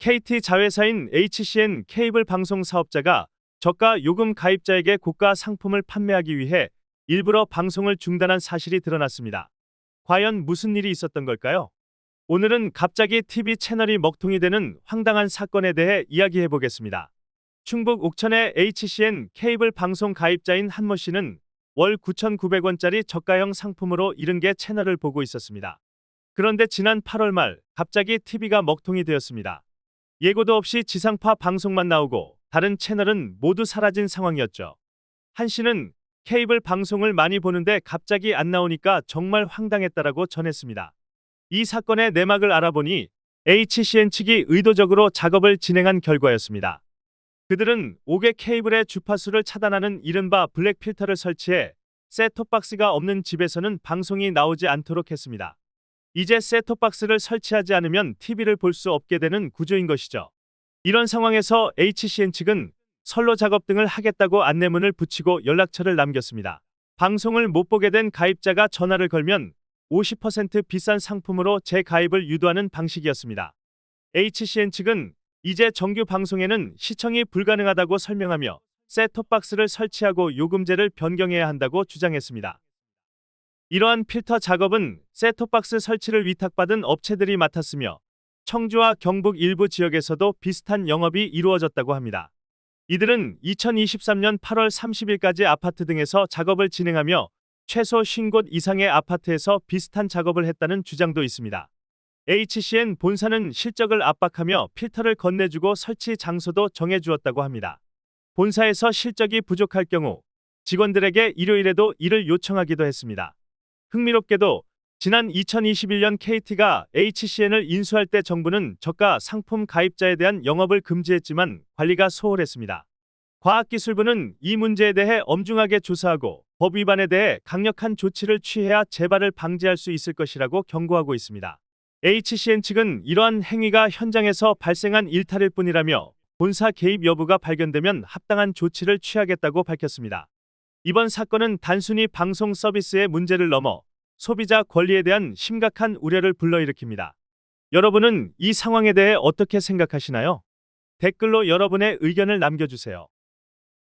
KT 자회사인 HCN 케이블 방송 사업자가 저가 요금 가입자에게 고가 상품을 판매하기 위해 일부러 방송을 중단한 사실이 드러났습니다. 과연 무슨 일이 있었던 걸까요? 오늘은 갑자기 TV 채널이 먹통이 되는 황당한 사건에 대해 이야기해 보겠습니다. 충북 옥천의 HCN 케이블 방송 가입자인 한모 씨는 월 9,900원짜리 저가형 상품으로 70개 채널을 보고 있었습니다. 그런데 지난 8월 말 갑자기 TV가 먹통이 되었습니다. 예고도 없이 지상파 방송만 나오고 다른 채널은 모두 사라진 상황이었죠. 한 씨는 케이블 방송을 많이 보는데 갑자기 안 나오니까 정말 황당했다라고 전했습니다. 이 사건의 내막을 알아보니 HCN 측이 의도적으로 작업을 진행한 결과였습니다. 그들은 5개 케이블의 주파수를 차단하는 이른바 블랙 필터를 설치해 셋톱박스가 없는 집에서는 방송이 나오지 않도록 했습니다. 이제 셋톱박스를 설치하지 않으면 TV를 볼 수 없게 되는 구조인 것이죠. 이런 상황에서 HCN 측은 선로 작업 등을 하겠다고 안내문을 붙이고 연락처를 남겼습니다. 방송을 못 보게 된 가입자가 전화를 걸면 50% 비싼 상품으로 재가입을 유도하는 방식이었습니다. HCN 측은 이제 정규 방송에는 시청이 불가능하다고 설명하며 셋톱박스를 설치하고 요금제를 변경해야 한다고 주장했습니다. 이러한 필터 작업은 셋톱박스 설치를 위탁받은 업체들이 맡았으며 청주와 경북 일부 지역에서도 비슷한 영업이 이루어졌다고 합니다. 이들은 2023년 8월 30일까지 아파트 등에서 작업을 진행하며 최소 50곳 이상의 아파트에서 비슷한 작업을 했다는 주장도 있습니다. HCN 본사는 실적을 압박하며 필터를 건네주고 설치 장소도 정해주었다고 합니다. 본사에서 실적이 부족할 경우 직원들에게 일요일에도 일을 요청하기도 했습니다. 흥미롭게도 지난 2021년 KT가 HCN을 인수할 때 정부는 저가 상품 가입자에 대한 영업을 금지했지만 관리가 소홀했습니다. 과학기술부는 이 문제에 대해 엄중하게 조사하고 법 위반에 대해 강력한 조치를 취해야 재발을 방지할 수 있을 것이라고 경고하고 있습니다. HCN 측은 이러한 행위가 현장에서 발생한 일탈일 뿐이라며 본사 개입 여부가 발견되면 합당한 조치를 취하겠다고 밝혔습니다. 이번 사건은 단순히 방송 서비스의 문제를 넘어 소비자 권리에 대한 심각한 우려를 불러일으킵니다. 여러분은 이 상황에 대해 어떻게 생각하시나요? 댓글로 여러분의 의견을 남겨주세요.